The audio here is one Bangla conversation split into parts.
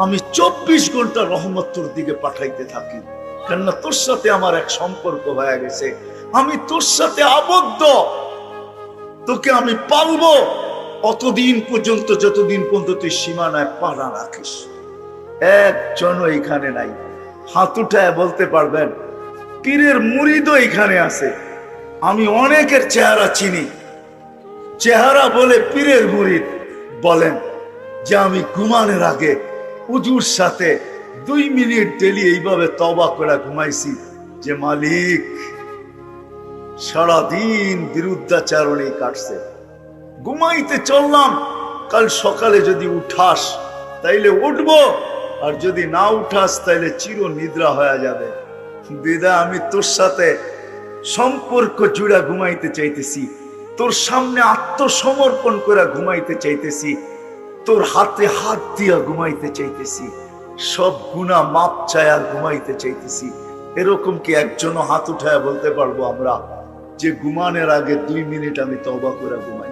আমি 24 ঘন্টা রহমত তোর দিকে পাঠাইতে থাকি, কেননা তোর সাথে আমার এক সম্পর্ক হয়ে গেছে। আমি তোর সাথে আবদ্ধ, তোকে আমি পালবো অতদিন পর্যন্ত যতদিন পর্যন্ত তুই সীমানায় পা না রাখিস। একজনও এখানে নাই, হাত উঠায় বলতে পারবেন পীরের মুরিদও এখানে আছে। আমি অনেকের চেহারা চিনি, চেহারা বলে পীরের মুরিদ বলেন যে আমি ঘুমানোর আগে উজুর সাথে 2 মিনিট ডেলি এইভাবে তওবা করে ঘুমাইছি যে মালিক সারাদিন বিরুদ্ধাচারণে কাটছে, ঘুমাইতে চললাম, কাল সকালে যদি উঠাস তাইলে উঠবো, আর যদি না উঠাস তাইলে চির নিদ্রা হয়ে যাবে। বিদায় আমি তোর সাথে সম্পর্ক জুড়া ঘুমাইতে চাইতেছি, তোর সামনে আত্মসমর্পণ করে ঘুমাইতে চাইতেছি, তোর হাতে হাত দিয়া ঘুমাইতে চাইতেছি, সব গুনাহ মাপ চায়া ঘুমাইতে চাইতেছি। এরকম কি একজনও হাত উঠায় বলতে পারবো আমরা যে ঘুমানোর আগে 2 মিনিট আমি তওবা করে ঘুমাই?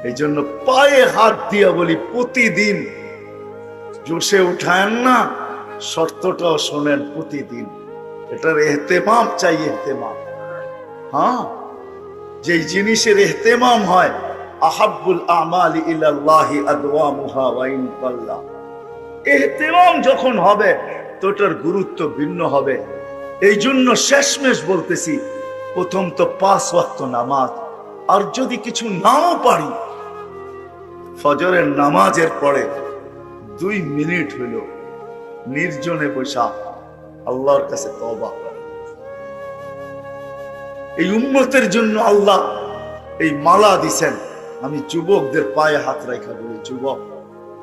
এই জন্য পায়ে হাত দিয়া বলি প্রতিদিন জোশে উঠায়েন না, শর্তটাও শোনেন প্রতিদিন। এটার এহতেমাম চাই, এহতেমাম। হ্যাঁ, যেই জিনিসের এহতেমাম হয়, আহাব্বুল আমালি ইলাল্লাহি আদওয়ামুহা ওয়া ইন কাল্লা, এহতেমাম যখন হবে তো এটার গুরুত্ব ভিন্ন হবে। এই জন্য শেষমেশ বলতেছি, প্রথম তো 5 ওয়াক্ত নামাজ, আর যদি কিছু নাও পারি ফজরের নামাজের পরে 2 মিনিট হইল নির্জনে বসা আল্লাহর কাছে তওবা করে। এই উম্মতের জন্য আল্লাহ এই মালা দিছেন। আমি যুবকদের পায়ে হাত রাখা বলি, যুবক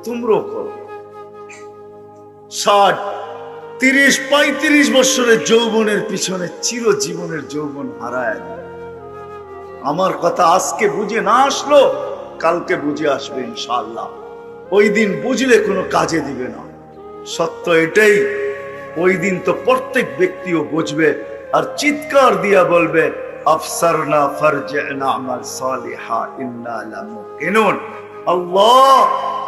তোমরাও করো। 60, 30, 35 বছরের যৌবনের পিছনে চিরজীবনের যৌবন হারায় যায়। আমার কথা আজকে বুঝে না আসলো, কালকে বুঝে আসবে ইনশাআল্লাহ। ওই দিন বুঝলে কোনো কাজে দিবে না। সত্য এটাই, ওই দিন তো প্রত্যেক ব্যক্তিও বুঝবে আর চিৎকার দিয়া বলবে আফসারনা ফারজি'না আমাল সালিহা ইন্না লামুকিনুন। আল্লাহ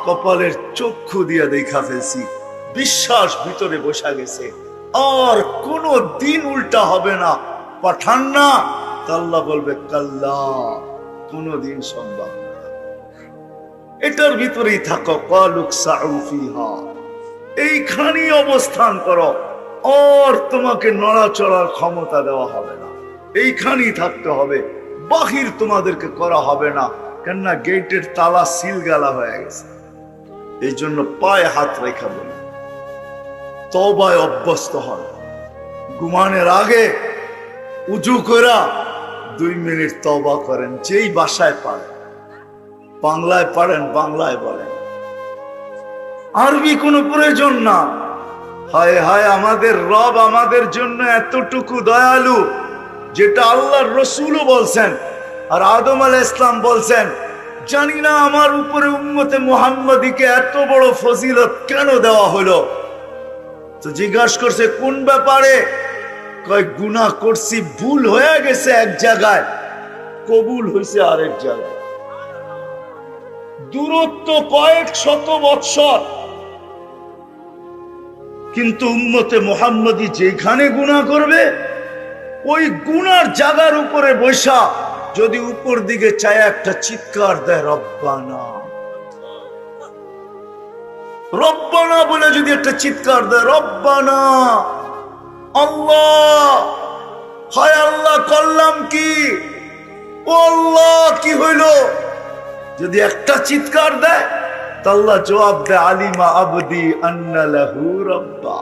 কপালের চক্ষু দিয়া দেখা ফেলছি, বিশ্বাস ভিতরে বসা গেছে, আর কোন দিন উল্টা হবে না। পাঠান না, আল্লাহ বলবে কাল্লা, কোনদিন সম্ভব না। এটার ভিতরেই থাকো, কালুক সাউ ফিহা, এইখানেই অবস্থান করো, আর তোমাকে নড়াচড়ার ক্ষমতা দেওয়া হবে না। এইখানেই থাকতে হবে, বাহির তোমাদেরকে করা হবে না, কেননা গেটের তালা সিল গালা হয়ে গেছে। এই জন্য পায়ে হাত রেখা বলি, তওবায় অভ্যস্ত হন। ঘুমানোর আগে উজু করা 2 মিনিট তওবা করেন, যেই ভাষায় পারেন। বাংলায় পারেন বাংলায় বলেন, আরবি কোনো প্রয়োজন না। হায় হায়, আমাদের রব আমাদের জন্য এতটুকু দয়ালু, যেটা আল্লাহর রসুলও বলছেন আর আদম আলাইহিস সালাম বলছেন। জানি না আমার উপরে উম্মতে মুহাম্মাদীকে এত বড় ফজিলত কেন দেওয়া হলো। তো জিজ্ঞাসা করছে কোন ব্যাপারে? কয় গুনাহ করছি, ভুল হয়ে গেছে এক জায়গায়, কবুল হয়েছে আরেক জায়গায়। দূরত্ব কয়েক শত বৎসর, কিন্তু উম্মতে মুহাম্মাদী যেখানে গুনাহ করবে ওই গুনার জায়গার উপরে বৈশা যদি উপর দিকে চায় একটা চিৎকার দেয় রব্বানা, রব্বানা বলে যদি একটা চিৎকার দেয় রব্বানা, আল্লাহ, হায় আল্লাহ করলাম কি, ও আল্লাহ কি হইল, যদি একটা চিৎকার দেয় তা আল্লাহ জবাব দেয় আলিমা আবদি আন্না লাহু রাব্বা।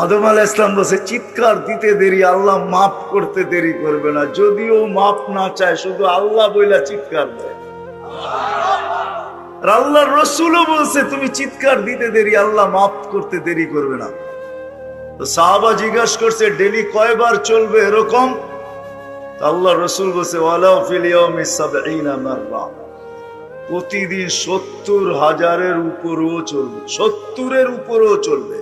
আদম আলাইহিস সালাম বলছে চিৎকার দিতে দেরি, আল্লাহ মাফ করতে দেরি করবে না। যদিও মাফ না চায়, শুধু আল্লাহ বইলা চিৎকার দেয়। আর আল্লাহর রাসূলও বলছে তুমি চিৎকার দিতে দেরি, আল্লাহ মাফ করতে দেরি করবে না। তো সাহাবা জিজ্ঞাসা করছে ডেলি কয়বার চলবে এরকম? আল্লাহ রসুল বলছে ওয়ালাউ ফিল ইয়াউমি ৭০ মাররা, প্রতিদিন ৭০,০০০-এর উপরেও চলবে, ৭০-এর উপরেও চলবে।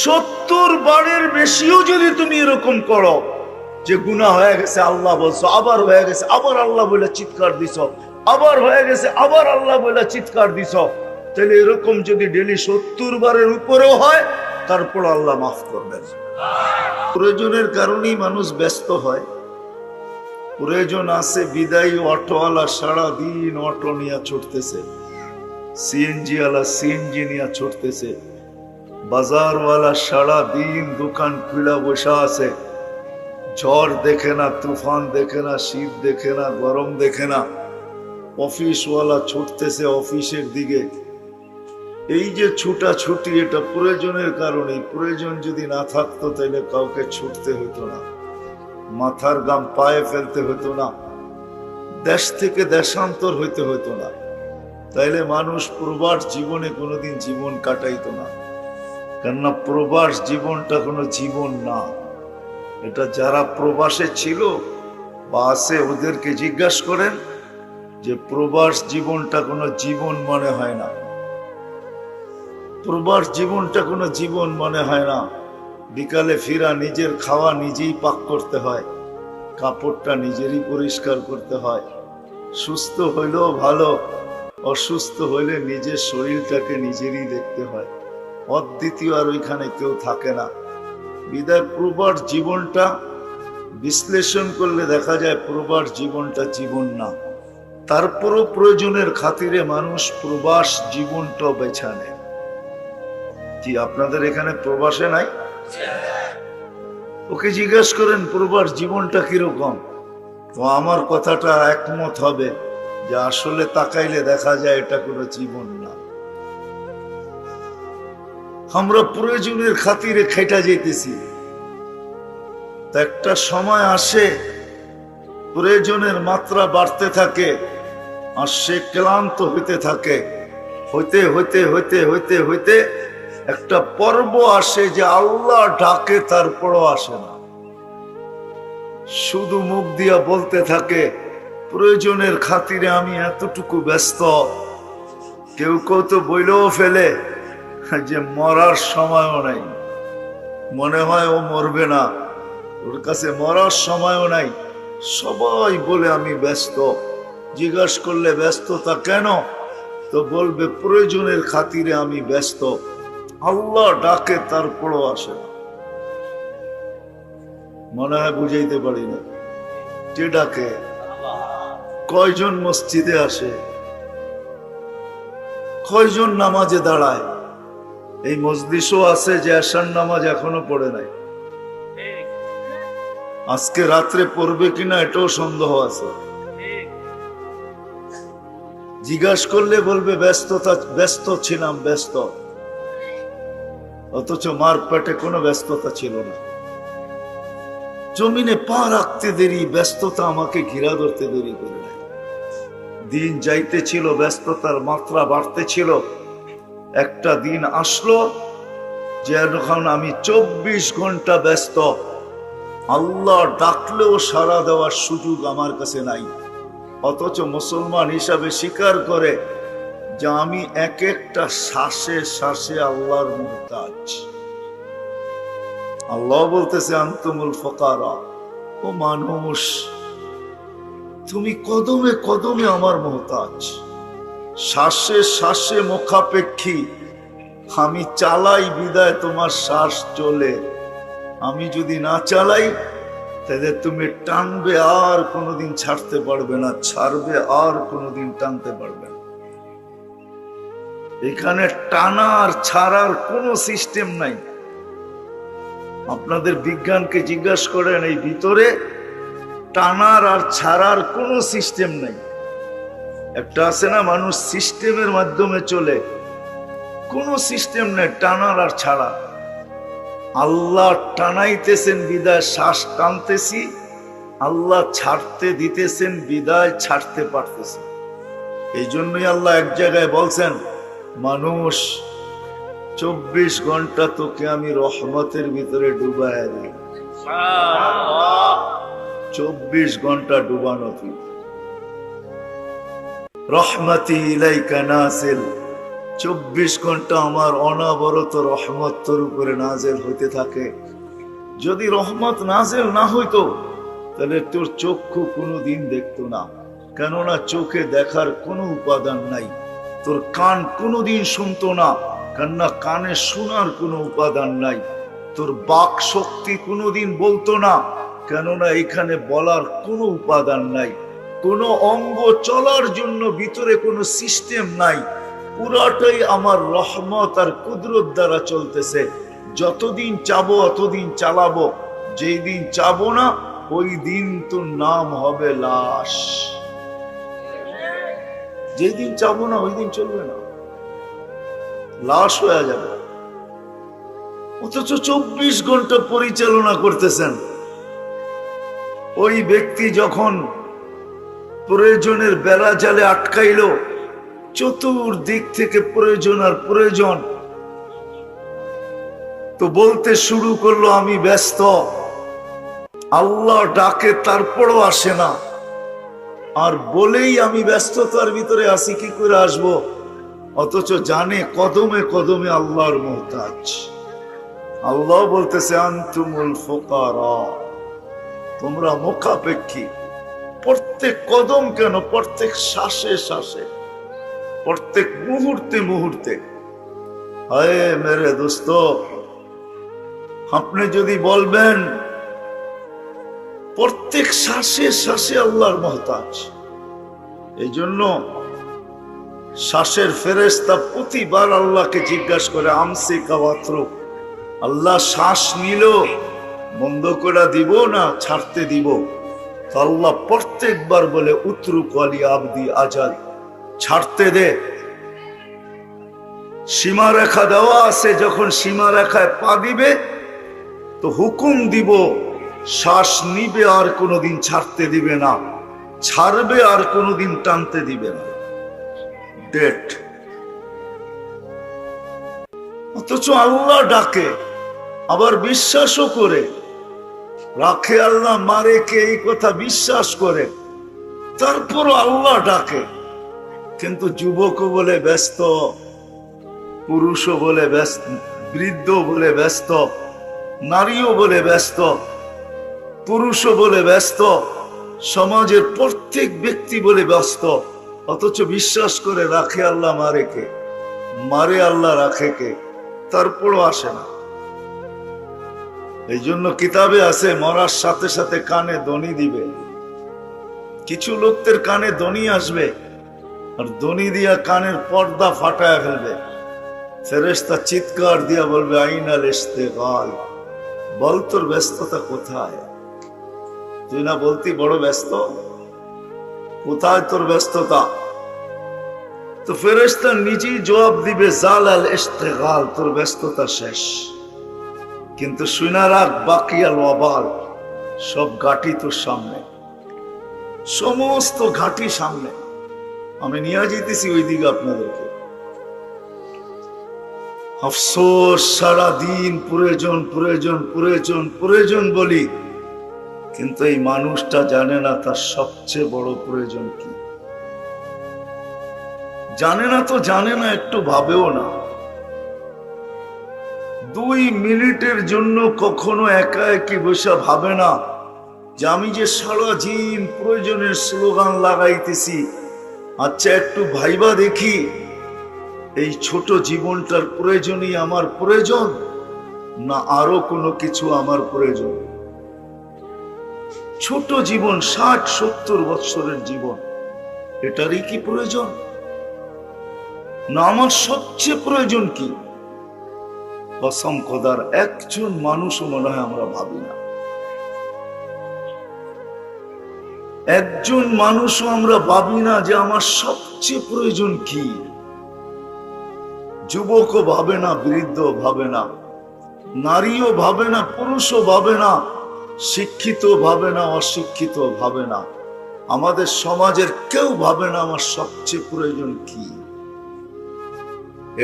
৭০ বারের বেশিও যদি তুমি এরকম করো যে গুনাহ হয়ে গেছে আল্লাহ বলছো, আবার হয়ে গেছে আবার আল্লাহ বলে চিৎকার দিছো, আবার হয়ে গেছে, আবার আল্লাহ বলে চিৎকার দিছ। তাহলে এরকম যদি ডেলি 70 বারের উপরেও হয়, তারপর আল্লাহ মাফ করবেন। প্রয়োজনের কারণেই মানুষ ব্যস্ত হয়। প্রয়োজন আছে বিদায়ী অটোওয়ালা সারাদিন অটো নিয়ে ছুটতেছে, সিএনজি ওয়ালা সিএনজি নিয়ে ছুটতেছে, বাজারওয়ালা সারাদিন দোকান খুলা বসা আছে, ঝড় দেখে না, তুফান দেখে না, শীত দেখে না, গরম দেখে না। অফিসওয়ালা ছুটতেছে অফিসের দিকে। এই যে ছুটাছুটি, এটা প্রয়োজনের কারণে। প্রয়োজন যদি না থাকতো তাহলে কাউকে ছুটতে হতো না, মাথার গাম পায়ে ফেলতে হতো না, দেশ থেকে দেশান্তর হইতে হতো না। তাইলে মানুষ প্রবাস জীবনে কোনোদিন জীবন কাটাইতো না। কেননা প্রবাস জীবনটা কোনো জীবন না। এটা যারা প্রবাসে ছিল বা আছে ওদেরকে জিজ্ঞাসা করেন যে প্রবাস জীবনটা কোনো জীবন মনে হয় না। প্রবাস জীবনটা কোনো জীবন মনে হয় না। বিকালে ফিরা, নিজের খাওয়া নিজেই পাক করতে হয়, কাপড়টা নিজেরই পরিষ্কার করতে হয়। সুস্থ হইলেও ভালো, অসুস্থ হইলে নিজের শরীরটাকে নিজেরই দেখতে হয়। অদ্বিতীয় আর ওইখানে কেউ থাকে না। বিদায় প্রবাস জীবনটা বিশ্লেষণ করলে দেখা যায় প্রবাস জীবনটা জীবন না। তারপরও প্রয়োজনের খাতিরে মানুষ প্রবাস জীবনটা বেছে নেয়। কি আপনাদের এখানে প্রবাসে নাই? ওকে জিজ্ঞেস করেন প্রবাস জীবনটা কিরকম, তো আমার কথাটা একমত হবে যে আসলে তাকাইলে দেখা যায় এটা কোনো জীবন না। আমরা প্রয়োজনের খাতিরে খেটা যেতেছি, তা একটা সময় আসে প্রয়োজনের মাত্রা বাড়তে থাকে আর সে ক্লান্ত হইতে থাকে। হইতে হইতে হইতে হইতে হইতে একটা পর্ব আসে যে আল্লাহ ডাকে, তারপরও আসে না। শুধু মুখ দিয়া বলতে থাকে প্রয়োজনের খাতিরে আমি এতটুকু ব্যস্ত। কেউ কেউ তো বইলেও ফেলে যে মরার সময়ও নাই, মনে হয় ও মরবে না, ওর কাছে মরার সময়ও নাই। সবাই বলে আমি ব্যস্ত। জিজ্ঞাসা করলে ব্যস্ততা কেন, তো বলবে প্রয়োজনের খাতিরে আমি ব্যস্ত। আল্লাহ ডাকে তারপরও আসে না। মনে হয় বুঝাইতে পারি না। কে ডাকে? কয়জন মসজিদে আসে? কয়জন নামাজে দাঁড়ায়? এই মজলিসও আছে যে আশার নামাজ এখনো পড়ে নাই। আজকে রাত্রে পড়বে কিনা এটাও সন্দেহ আছে। জিজ্ঞাসা করলে বলবে ব্যস্ত ছিলাম, ব্যস্ত। অথচ মার পেটে কোনো ব্যস্ততা ছিল না। জমিনে পা রাখতে দেরি, ব্যস্ততা আমাকে ঘিরা ধরতে দেরি করে নাই। দিন যাইতে ছিল, ব্যস্ততার মাত্রা বাড়তে ছিল। একটা দিন আসলো যে এখন আমি 24 ঘন্টা ব্যস্ত। আল্লাহ ডাকলেও সাড়া দেওয়ার সুযোগ আমার কাছে নাই। অথচ মুসলমান হিসাবে স্বীকার করে যে আমি এক একটা শ্বাসে শ্বাসে আল্লাহর মুহতাজ। আল্লাহ বলতেছে আনতুমুল ফুকারা, ও মানুষ তুমি কদমে কদমে আমার মুহতাজ। শ্বাসে শ্বাসে মুখাপেক্ষী। আমি চালাই বিদায় তোমার শ্বাস চলে। আমি যদি না চালাই তাহলে তুমি টানবে আর কোনোদিন ছাড়তে পারবে না, ছাড়বে আর কোনোদিন টানতে পারবে না। এখানে টানা আর ছাড়ার কোনো সিস্টেম নাই। আপনাদের বিজ্ঞানকে জিজ্ঞাসা করেন, এই ভিতরে টানার আর ছাড়ার কোনো সিস্টেম নাই। একটা আছে না, মানুষ সিস্টেমের মাধ্যমে চলে, কোনো সিস্টেম নেই টানার আর ছাড়া। আল্লাহ টানাইতেছেন বিদায় শ্বাস টানতেছি, আল্লাহ ছাড়তে দিতেছেন বিদায় ছাড়তে পারতেছি। এই জন্যই আল্লাহ এক জায়গায় বলছেন, মানুষ 24 ঘন্টা তোকে আমি রহমতের ভিতরে ডুবাইয়া দিই। 24 ঘন্টা ডুবানো তুই। রহমতি ইলাইকা নাজিল, 24 ঘন্টা আমার অনবরত রহমত তোর উপরে নাজেল হইতে থাকে। যদি রহমত নাজেল না হইতো তাহলে তোর চক্ষু কোনোদিন দেখতো না। কেননা চোখে দেখার কোনো উপাদান নাই, তোর কান কোনোদিন শুনতো না, কেননা কানে শোনার কোনো উপাদান নাই, তোর বাক শক্তি কোনোদিন বলতো না, কেননা এখানে বলার কোনো উপাদান নাই, কোনো অঙ্গ চলার জন্য ভিতরে কোনো সিস্টেম নাই, পুরাটাই আমার রহমত আর কুদরত দ্বারা চলতেছে। যতদিন চাবো অতদিন চালাবো, যেই দিন চাবো না ওই দিন তোর নাম হবে লাশ। যেদিন চাবো না ওই দিন চলবে না, লাশ হয়ে যাবে। অথচ 24 ঘন্টা পরিচালনা করতেছেন। ওই ব্যক্তি যখন প্রয়োজনের বেড়া জালে আটকাইল, চতুর্দিক থেকে প্রয়োজন আর প্রয়োজন, তো বলতে শুরু করলো আমি ব্যস্ত। আল্লাহ ডাকে তারপরও আসে না, আর বলেই আমি ব্যস্ততার ভিতরে আসি, কি করে আসবো? অথচ জানে কদমে কদমে আল্লাহর মুহতাজ। আল্লাহ বলতেছে আনতুমুল ফুকারা, তোমরা মুখাপেক্ষী। প্রত্যেক কদম কেন, প্রত্যেক শ্বাসে শ্বাসে, প্রত্যেক মুহূর্তে মুহূর্তে। হায় মেরে দোস্ত, আপনি যদি বলবেন প্রত্যেক শ্বাসে শ্বাসে আল্লাহর মুহতাজ, এই জন্য শ্বাসের ফেরেশতা প্রতিবার আল্লাহকে জিজ্ঞাসা করে আমসি কাওয়াত্র, আল্লাহ শ্বাস নিল বন্ধ করে দিব না ছাড়তে দিব? তো আল্লাহ প্রত্যেকবার বলে উতরুক আলী আবদি আজাদ, ছাড়তে দে। সীমারেখা দেওয়া আছে, যখন সীমারেখায় পা দিবে তো হুকুম দিব, শ্বাস নিবে আর কোনোদিন ছাড়তে দিবে না, ছাড়বে আর কোনোদিন টানতে দিবে না। ডেট। অথচ আল্লাহ ডাকে, আবার বিশ্বাসও করে রাখে। আল্লাহ মারে কে, এই কথা বিশ্বাস করে, তারপরও আল্লাহ ডাকে। কিন্তু যুবকও বলে ব্যস্ত, পুরুষও বলে ব্যস্ত, বৃদ্ধ বলে ব্যস্ত, নারীও বলে ব্যস্ত, পুরুষও বলে ব্যস্ত, সমাজের প্রত্যেক ব্যক্তি বলে ব্যস্ত। অথচ বিশ্বাস করে রাখে আল্লাহ মারে কে, মারে আল্লাহ রাখে কে, তারপরও আসে না। এই জন্য কিতাবে আছে মরার সাথে সাথে কানে ধ্বনি দিবে। কিছু লোকদের কানে ধ্বনি আসবে আর ধ্বনি দিয়া কানের পর্দা ফাটায় ফেলবে। ফেরেশতা চিৎকার দিয়া বলবে আইনাল ইস্তেগাল, বল তোর ব্যস্ততা কোথায়? তুই না বলতি বড় ব্যস্ত, কোথায় তোর ব্যস্ততা? তো ফেরেশতা নিজেই জবাব দিবে জালাল ইস্তেগাল, তোর ব্যস্ততা শেষ। কিন্তু শুনা রাখ বাকিয়াল ওয়াবাল, সব ঘাটি তোর সামনে, সমস্ত ঘাটি সামনে। আমি নিয়ে যেতেছি ওই দিকে আপনাদেরকে। আফসোস, সারাদিন প্রয়োজন প্রয়োজন প্রয়োজন প্রয়োজন বলি, কিন্তু এই মানুষটা জানে না তার সবচেয়ে বড় প্রয়োজন কি। জানে না তো জানে না, একটু ভাবেও না। 2 মিনিটের জন্য কখনো একা একই বসে ভাবে না যে আমি যে সারাদিন প্রয়োজনের স্লোগান লাগাইতেছি, আচ্ছা একটু ভাইবা দেখি এই ছোট জীবনটার প্রয়োজনই আমার প্রয়োজন, না আরো কোনো কিছু আমার প্রয়োজন? ছোট জীবন, 60-70 বৎসরের জীবন, এটারই কি প্রয়োজন? না আমার সবচেয়ে প্রয়োজন কি? কসম খোদার একজন মানুষও মনে হয় আমরা ভাবি না। একজন মানুষও আমরা ভাবি না যে আমার সবচেয়ে প্রয়োজন কি। যুবকও ভাবে না, বৃদ্ধ ভাবে না, নারীও ভাবে না, পুরুষও ভাবে না, শিক্ষিত ভাবে না, অশিক্ষিত ভাবে না, আমাদের সমাজের কেউ ভাবে না আমার সবচেয়ে প্রয়োজন কি।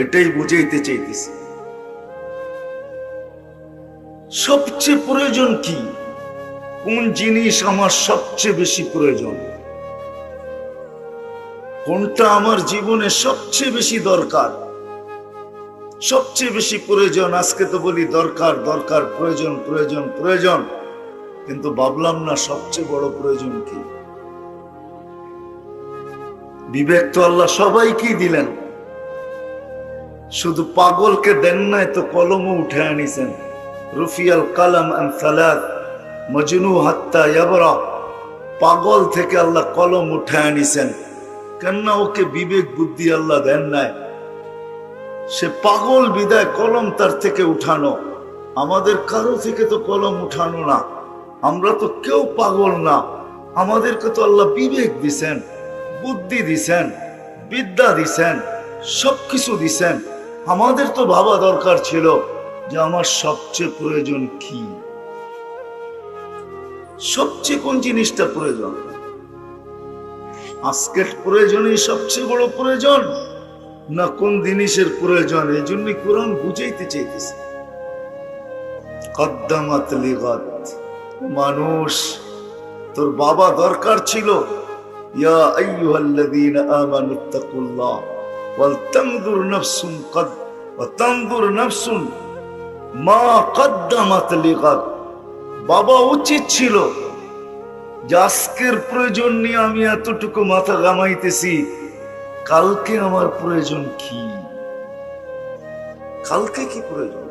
এটাই বুঝাইতে চাইতেছি, সবচেয়ে প্রয়োজন কি, কোন জিনিস আমার সবচেয়ে বেশি প্রয়োজন, কোনটা আমার জীবনে সবচেয়ে বেশি দরকার, সবচেয়ে বেশি প্রয়োজন। আজকে তো বলি দরকার দরকার, প্রয়োজন প্রয়োজন প্রয়োজন, কিন্তু ভাবলাম না সবচেয়ে বড় প্রয়োজন কি। বিবেক তো আল্লাহ সবাইকেই দিলেন, শুধু পাগলকে দেন নাই তো কলমও উঠে আনিছেন। রুফিয়াল কালাম আন সালাত মজনু হাত্তা ইয়াবরা, পাগল থেকে আল্লাহ কলম উঠে আনিছেন। কেননা ওকে বিবেক বুদ্ধি আল্লাহ দেন নাই, সে পাগল বিদায় কলম তার থেকে উঠানো। আমাদের কারো থেকে তো কলম উঠানো না, আমরা তো কেউ পাগল না। আমাদেরকে তো আল্লাহ বিবেক দিছেন, বুদ্ধি দিছেন, বিদ্যা দিছেন, সবকিছু দিছেন। আমাদের তো ভাবা দরকার ছিল যে আমার সবচেয়ে প্রয়োজন কি, সবচেয়ে কোন জিনিসটা প্রয়োজন। আজকের প্রয়োজনই সবচেয়ে বড় প্রয়োজন না কোন জিনিসের প্রয়োজন? এই জন্যই কোরআন বুঝাইতে চাইতেছে কদ্দামাত লিগাত। মানুষ, তোর বাবা দরকার ছিল ইয়া আইয়ুহাল্লাযীনা আমানুত্তাকুল্লাহ ওয়াল তানজুর নাফসুন ওয়া তানজুর নাফসুন মা কদ্দামাত লিগাত। বাবা উচিত ছিল যে আজকের প্রয়োজন নিয়ে আমি এতটুকু মাথা ঘামাইতেছি, কালকে আমার প্রয়োজন কি, কালকে কি প্রয়োজন।